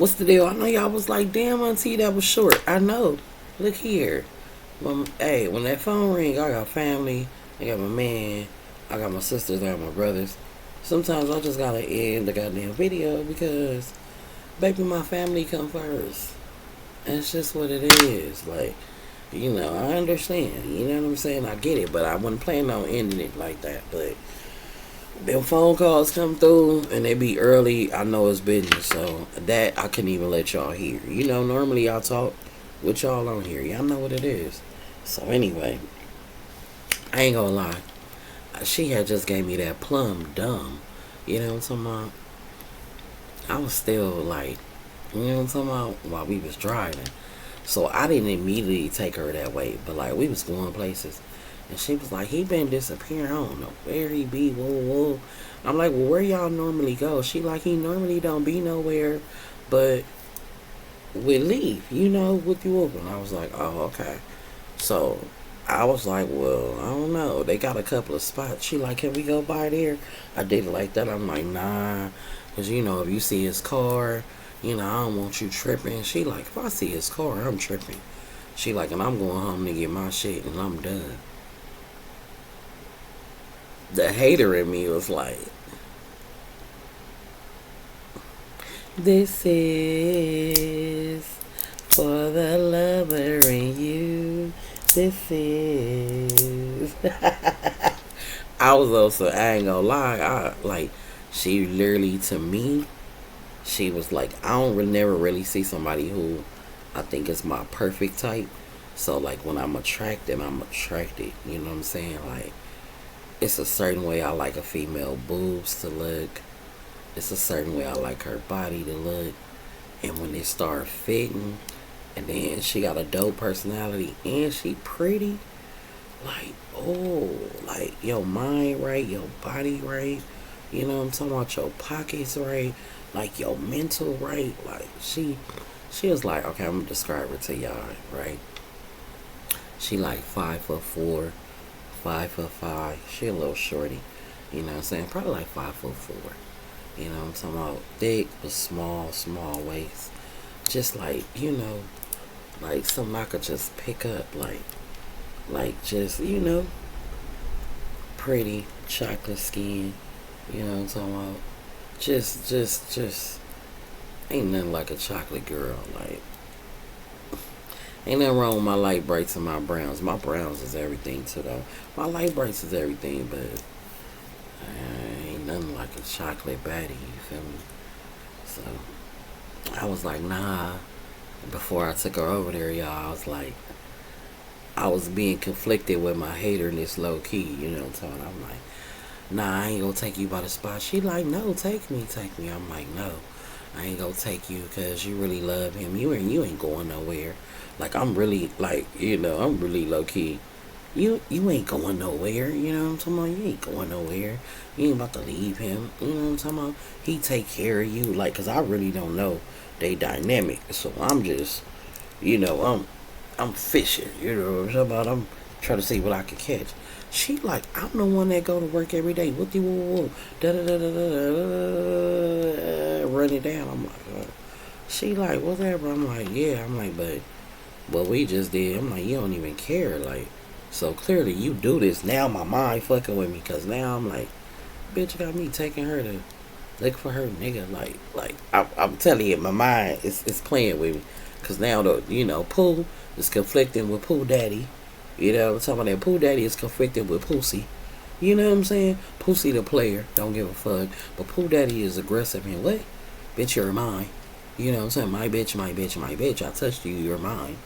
What's the deal? I know y'all was like, damn, auntie, that was short. I know. Look here. Hey, when that phone ring, I got family. I got my man. I got my sisters. I got my brothers. Sometimes I just gotta end the goddamn video because, baby, my family come first. And it's just what it is. Like, I understand. You know what I'm saying? I get it, but I wasn't planning on ending it like that. But them phone calls come through and they be early, I know it's business. So that I couldn't even let y'all hear. Normally I talk with y'all on here. Y'all know what it is. So anyway, I ain't gonna lie. She had just gave me that plum dumb. You know what I'm talking about? I was still like, you know what I'm talking about? While we was driving. So I didn't immediately take her that way. But like we was going places. And she was like, he been disappearing. I don't know where he be. Whoa, whoa. I'm like, well, where y'all normally go? She like, he normally don't be nowhere, but we leave, with you open. I was like, oh, okay. So I was like, well, I don't know. They got a couple of spots. She like, can we go by there? I did it like that. I'm like, nah. Because, if you see his car, I don't want you tripping. She like, if I see his car, I'm tripping. She like, and I'm going home to get my shit and I'm done. The hater in me was like, this is for the lover in you. This is. I was also, I ain't gonna lie, she literally, to me, she was like, I don't never really see somebody who I think is my perfect type. So, like, when I'm attracted, I'm attracted. You know what I'm saying? Like, it's a certain way I like a female boobs to look. It's a certain way I like her body to look. And when they start fitting, and then she got a dope personality, and she pretty, like, oh, like, your mind right, your body right, I'm talking about, your pockets right, like, your mental right, like, she was like, okay, I'm gonna describe her to y'all, right? She like 5'4", 5'5". She a little shorty, you know what I'm saying? Probably like 5'4". You know what I'm talking about? Thick but small waist. Just like, like something I could just pick up, like just, pretty chocolate skin. You know what I'm talking about? Just ain't nothing like a chocolate girl. Like, ain't nothing wrong with my light brights and my browns. My browns is everything too, though. My light brights is everything, but ain't nothing like a chocolate baddie. You feel me? So I was like, nah. Before I took her over there, y'all, I was like, I was being conflicted with my haterness low key. You know what I'm talking? I'm like, nah, I ain't gonna take you by the spot. She like, no, take me. I'm like, no, I ain't gonna take you because you really love him. You ain't going nowhere. Like, I'm really, like, I'm really low key. You ain't going nowhere. You know what I'm talking about? You ain't going nowhere. You ain't about to leave him. You know what I'm talking about? He take care of you. Like, cause I really don't know they dynamic. So I'm just, I'm fishing. You know what I'm talking about? I'm trying to see what I can catch. She like, I'm the one that go to work every day. What the woo, da da da da da, run it down. I'm like, she like, whatever. I'm like, yeah. I'm like, but what we just did. I'm like, you don't even care. Like, so clearly you do this. Now my mind fucking with me. Cause now I'm like, bitch got me taking her to look for her nigga. Like I'm telling you, my mind is playing with me. Cause now Pooh is conflicting with Pooh Daddy. You know what I'm talking about? That Pooh Daddy is conflicting with Pussy. You know what I'm saying? Pussy the player, don't give a fuck. But Pooh Daddy is aggressive and what? Bitch, you're mine. You know what I'm saying? My bitch, my bitch, my bitch. I touched you, you're mine.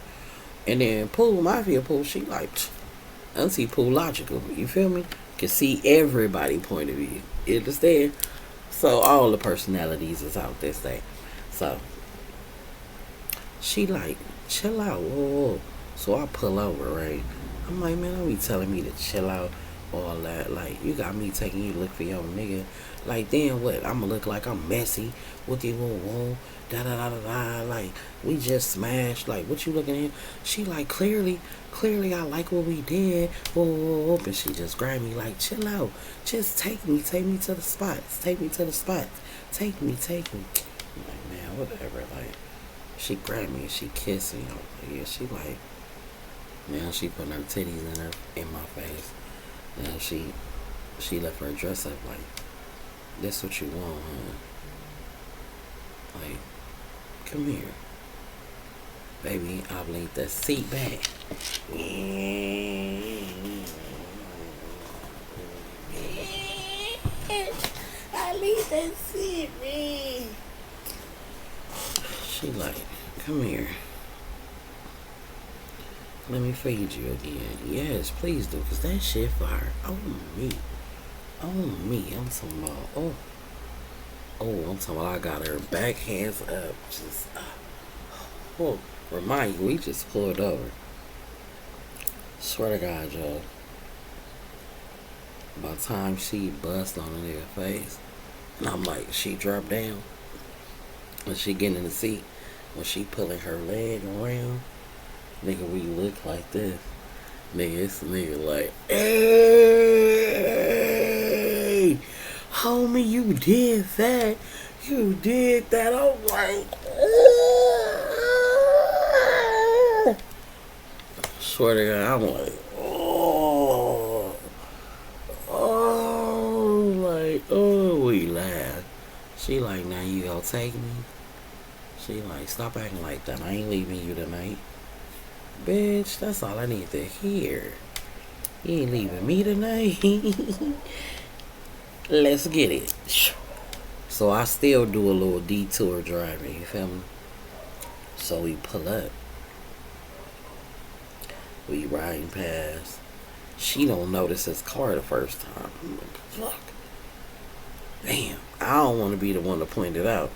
And then Pooh, Mafia Pooh, she like, Auntie Pooh logical. You feel me? Can see everybody point of view. You understand? So all the personalities is out this day. So she like, chill out, whoa. So I pull over, right? I'm like, man, don't be telling me to chill out, all that. Like, you got me taking you to look for your nigga. Like, then what? I'ma look like I'm messy with you, whoa, da da da da da. Like, we just smashed. Like, what you looking at? She like, clearly, I like what we did. Whoa. And she just grabbed me like, chill out. Just take me to the spots. Take me to the spots. Take me. I'm like, man, whatever. Like, she grabbed me and she kissed me. I'm like, yeah, she like, now she putting her titties in my face. Now she left her dress up like, this what you want, huh? Like, come here. Baby, I'll leave the seat back. I leave that seat, man. She like, come here. Let me feed you again. Yes, please do, because that shit fire. Oh, me. On me. I'm talking about, I'm talking about I got her back hands up. Just, remind you, we just pulled over. Swear to God, y'all. By the time she bust on the nigga face, and I'm like, she dropped down. When she get in the seat, when she pulling her leg around, nigga, we look like this. Nigga, it's a nigga like, hey, homie, you did that. You did that. I'm like, swear to God, I'm like, we laugh. She like, now you gonna take me? She like, stop acting like that. I ain't leaving you tonight. Bitch, that's all I need to hear. You ain't leaving me tonight. Let's get it. So I still do a little detour driving, you feel me? So we pull up. We riding past. She don't notice his car the first time. I'm like, fuck. Damn, I don't want to be the one to point it out.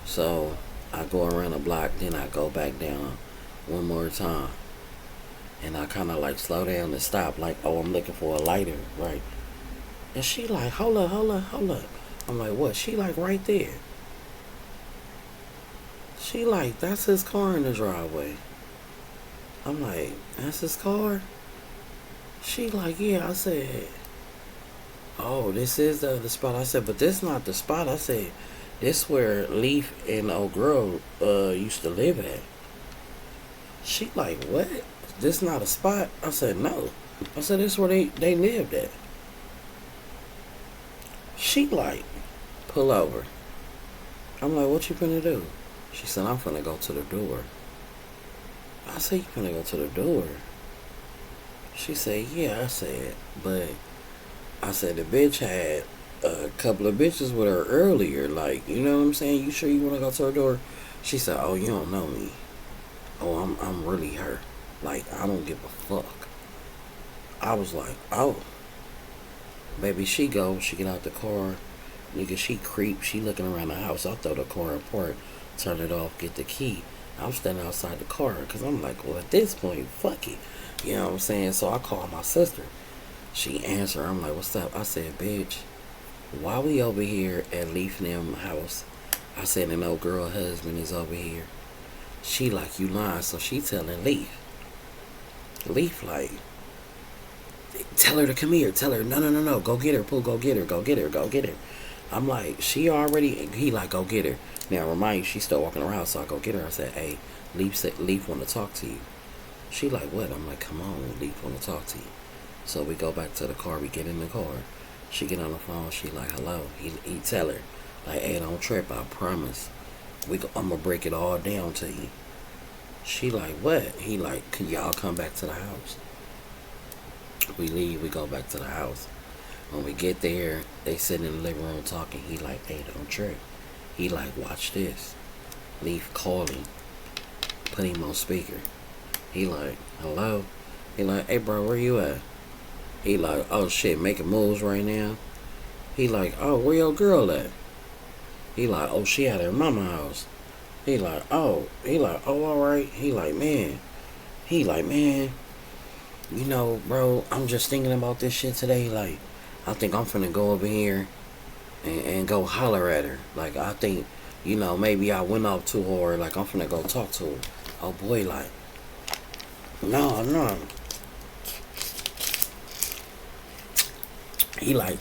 So I go around the block, then I go back down one more time. And I kind of like slow down and stop, like, oh, I'm looking for a lighter, right? And she like, hold up. I'm like, what? She like, right there. She like, that's his car in the driveway. I'm like, that's his car? She like, yeah. I said, oh, this is the other spot. I said, but this not the spot. I said, this where Leaf and old girl used to live at. She like, what? This not a spot? I said, no. I said, this is where they lived at. She like, pull over. I'm like, what you finna do? She said, I'm finna go to the door. I said, you finna go to the door? She said, yeah. I said, but I said, the bitch had a couple of bitches with her earlier. Like, you know what I'm saying? You sure you want to go to her door? She said, oh, you don't know me. Oh, I'm really her. Like, I don't give a fuck. I was like, oh. Baby, she get out the car. Nigga, she creep. She looking around the house. I throw the car apart, turn it off, get the key. I'm standing outside the car because I'm like, well, at this point, fuck it. You know what I'm saying? So I call my sister. She answered. I'm like, what's up? I said, bitch, why we over here at Leaf and them house? I said, an old girl husband is over here. She like, you lying. So she telling Leaf. Leaf like, tell her to come here. Tell her, no. Go get her, Pooh. Go get her. I'm like, she already, he like, go get her. Now, remind you, she's still walking around, so I go get her. I said, hey, Leaf want to talk to you. She like, what? I'm like, come on, Leaf want to talk to you. So we go back to the car. We get in the car. She get on the phone. She like, hello. He tell her, like, hey, don't trip. I promise. I'm going to break it all down to you. She like, what? He like, can y'all come back to the house? We leave. We go back to the house. When we get there, they sitting in the living room talking. He like, hey, don't trip. He like, watch this. Leaf calling. Put him on speaker. He like, hello? He like, hey, bro, where you at? He like, oh, shit, making moves right now. He like, oh, where your girl at? He like, oh, she at her mama house. He like, oh, all right. He like, man, you know, bro, I'm just thinking about this shit today. Like, I think I'm finna go over here and go holler at her. Like, I think, you know, maybe I went up to her. Like, I'm finna go talk to her. Oh, boy, like, no. He like,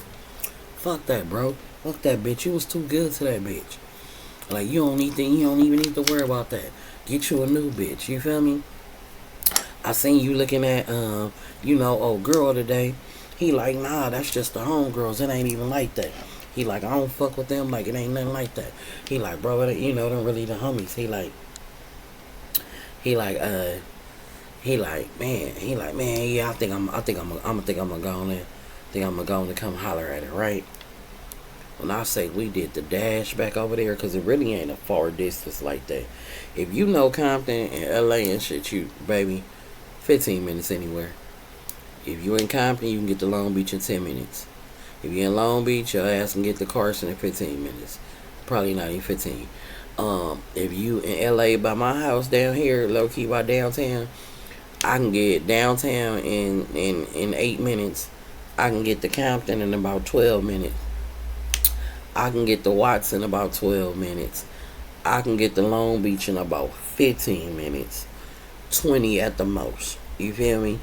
fuck that, bro. Fuck that bitch. You was too good to that bitch. Like, you don't even need to worry about that. Get you a new bitch. You feel me? I seen you looking at, old girl today. He like, nah, that's just the homegirls. It ain't even like that. He like, I don't fuck with them. Like, it ain't nothing like that. He like, bro, them really the homies. He like, man, yeah, I'm gonna go on there. Think I'm gonna go on and come holler at her, right? When I say we did the dash back over there, because it really ain't a far distance like that. If you know Compton and LA and shit, you, baby, 15 minutes anywhere. If you in Compton, you can get to Long Beach in 10 minutes. If you in Long Beach, your ass can get to Carson in 15 minutes. Probably not even 15. If you in LA by my house down here, low key by downtown, I can get downtown in 8 minutes. I can get to Compton in about 12 minutes. I can get to Watts in about 12 minutes. I can get to Long Beach in about 15 minutes. 20 at the most. You feel me?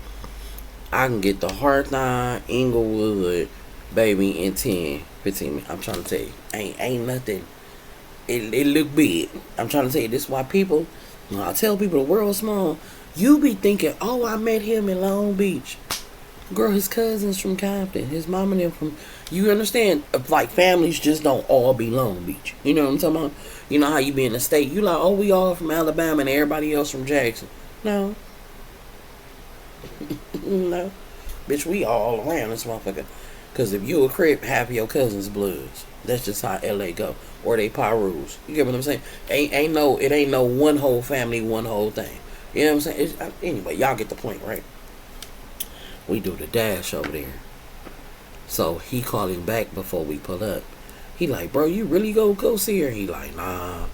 I can get to Hawthorne, Inglewood, baby, in 10, 15 minutes. I'm trying to tell you. Ain't nothing. It look big. I'm trying to tell you, this is why people, when I tell people the world's small, you be thinking, oh, I met him in Long Beach. Girl, his cousins from Compton. His mom and them from... You understand? Like, families just don't all be Long Beach. You know what I'm talking about? You know how you be in the state. You like, oh, we all from Alabama and everybody else from Jackson. No. No. Bitch, we all around this motherfucker. Because if you a Crip, half of your cousins Bloods. That's just how LA go. Or they Pyrus. You get what I'm saying? It ain't no one whole family, one whole thing. You know what I'm saying? Anyway, y'all get the point, right? We do the dash over there. So he called him back before we pull up. He like, bro, you really go see her? He like, nah.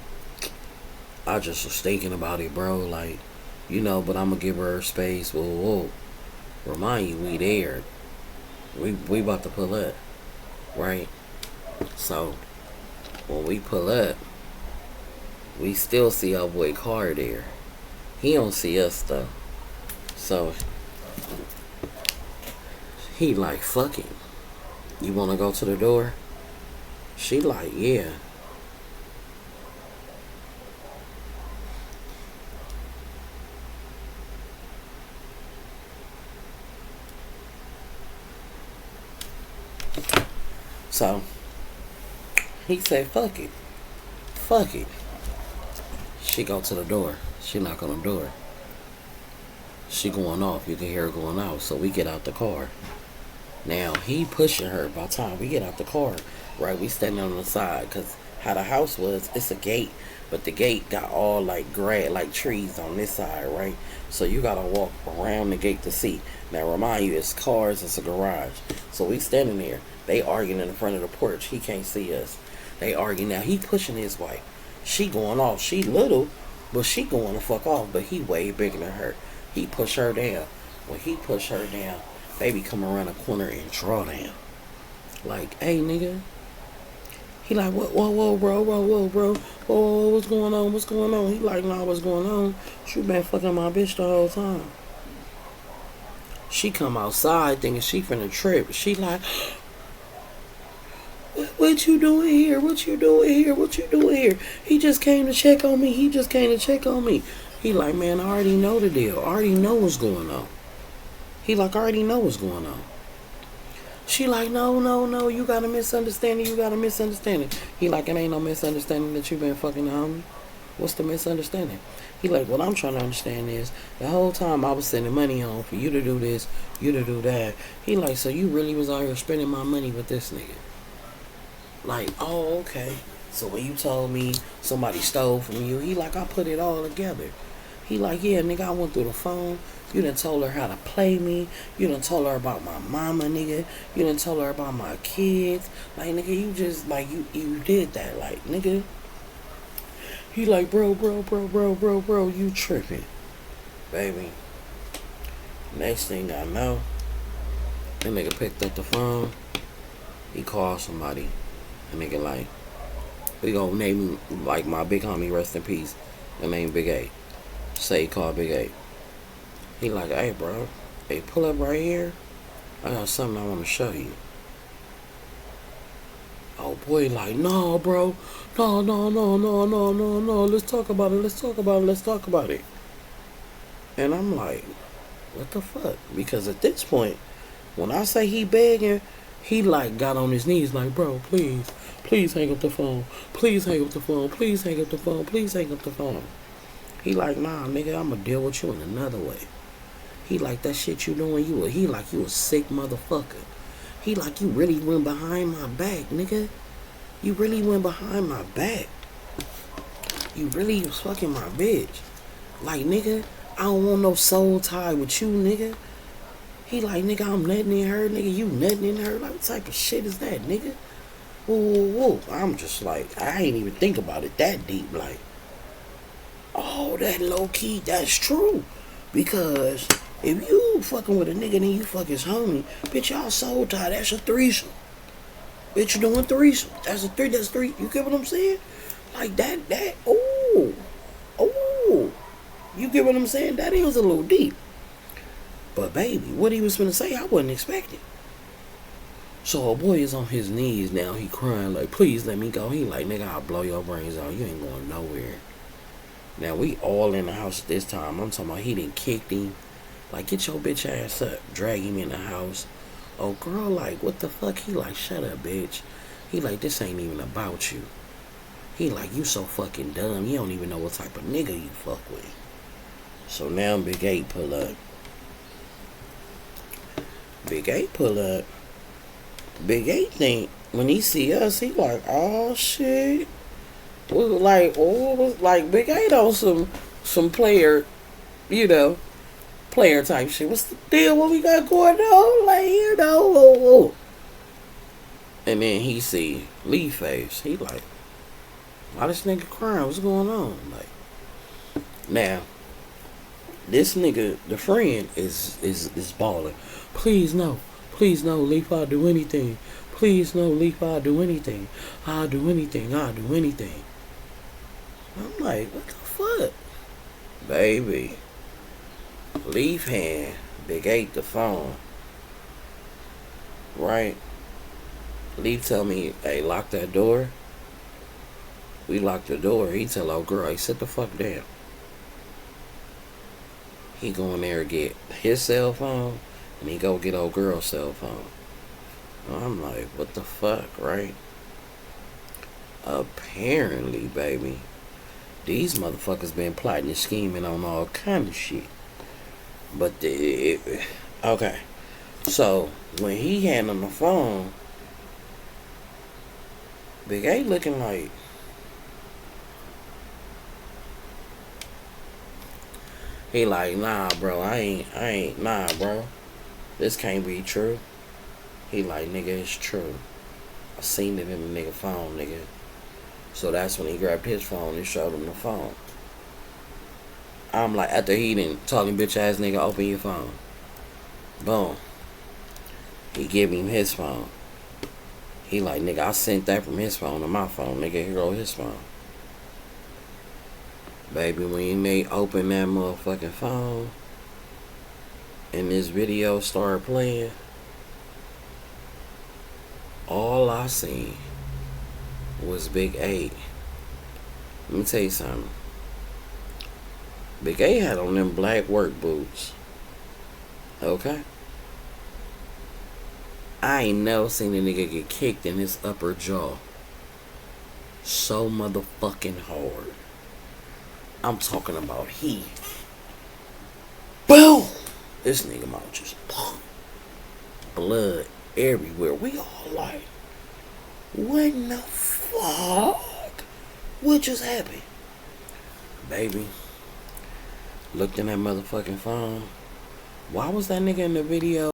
I just was thinking about it, bro. Like, but I'm gonna give her space. Whoa. Remind you, we there. We about to pull up. Right? So when we pull up, we still see our boy Car there. He don't see us though. So he like, fuck it. You wanna go to the door? She like, yeah. So he said, fuck it. Fuck it. She go to the door. She knock on the door. She going off. You can hear her going out. So we get out the car. Now, he pushing her. By the time we get out the car, right, we standing on the side. Because how the house was, it's a gate. But the gate got all like grass, like trees on this side, right? So you got to walk around the gate to see. Now, remind you, it's cars, it's a garage. So we standing there. They arguing in the front of the porch. He can't see us. They arguing now. He pushing his wife. She going off. She little, but she going to fuck off. But he way bigger than her. He push her down. When he push her down, baby come around the corner and draw down. Like, hey, nigga. He like, whoa, bro. Whoa, what's going on? He like, nah, what's going on? She been fucking my bitch the whole time. She come outside thinking she finna trip. She like, what you doing here? He just came to check on me. He like, man, I already know the deal. I already know what's going on. He like, I already know what's going on. She like, no, you got a misunderstanding. He like, it ain't no misunderstanding that you been fucking the homie. What's the misunderstanding? He like, what I'm trying to understand is, the whole time I was sending money on for you to do this, you to do that. He like, so you really was out here spending my money with this nigga? Like, oh, okay. So when you told me somebody stole from you, he like, I put it all together. He like, yeah, nigga, I went through the phone. You done told her how to play me. You done told her about my mama, nigga. You done told her about my kids. Like, nigga, you just, like, you did that. Like, nigga. He like, bro, you tripping. Baby. Next thing I know, that nigga picked up the phone. He called somebody. The nigga like, we gonna name him, like, my big homie, rest in peace. The name Big A. Say he called Big A. He like, hey, bro. Hey, pull up right here. I got something I want to show you. Oh boy, like, no, bro. No, no, no, no, no, no, no. Let's talk about it. Let's talk about it. Let's talk about it. And I'm like, what the fuck? Because at this point, when I say he begging, he like got on his knees like, bro, please, please hang up the phone. Please hang up the phone. Please hang up the phone. Please hang up the phone. He like, nah, nigga, I'ma deal with you in another way. He like, that shit you doing, he like you a sick motherfucker. He like, you really went behind my back, nigga. You really went behind my back. You really was fucking my bitch. Like, nigga, I don't want no soul tie with you, nigga. He like, nigga, I'm nutting in her, nigga. You nutting in her? Like, what type of shit is that, nigga? Whoa, whoa, whoa. I'm just like, I ain't even think about it that deep. Like, oh, that low key, that's true. Because if you fucking with a nigga and you fuck his homie, bitch, y'all soul tie. That's a threesome. Bitch, you doing threesome. That's three. You get what I'm saying? Like oh. You get what I'm saying? That is a little deep. But baby, what he was gonna say, I wasn't expecting. So a boy is on his knees now. He crying like, please let me go. He like, nigga, I'll blow your brains out. You ain't going nowhere. Now we all in the house at this time. I'm talking about he done kicked him. Like, get your bitch ass up. Drag him in the house. Oh, girl, like, what the fuck? He like, shut up, bitch. He like, this ain't even about you. He like, you so fucking dumb. You don't even know what type of nigga you fuck with. So now Big 8 pull up. Big 8 pull up. Big 8 think, when he see us, he like, oh, shit. We was like, oh, like, Big 8 on some player, you know, player type shit. What's the deal? What we got going on? Like, you know, oh. And then he see Lee face. He like, why this nigga crying? What's going on? Like, now, this nigga, the friend, is balling. Please no, Leaf, I'll do anything. Please no, Leaf, I'll do anything. I'll do anything. I'm like, what the fuck? Baby. Leaf hand, Big 8 the phone. Right? Leaf tell me, hey, lock that door. We lock the door. He tell old girl, hey, sit the fuck down. He go in there and get his cell phone, and he go get old girl's cell phone. I'm like, what the fuck, right? Apparently, baby, these motherfuckers been plotting and scheming on all kind of shit. But okay, so when he hand him the phone, Big 8 looking like, he like, nah, bro, I ain't, nah, bro, this can't be true. He like, nigga, it's true. I seen it in the nigga phone, nigga. So that's when he grabbed his phone and showed him the phone. I'm like, after he didn't tell him, bitch ass nigga, open your phone. Boom. He give him his phone. He like, nigga, I sent that from his phone to my phone. Nigga, here go his phone. Baby, when they open that motherfucking phone and this video started playing, all I seen was Big 8. Let me tell you something. Big 8 had on them black work boots. Okay? I ain't never seen a nigga get kicked in his upper jaw so motherfucking hard. I'm talking about he. Boom! This nigga mouth just blood everywhere. We all like, what in the fuck? What just happened? Baby, looked in that motherfucking phone. Why was that nigga in the video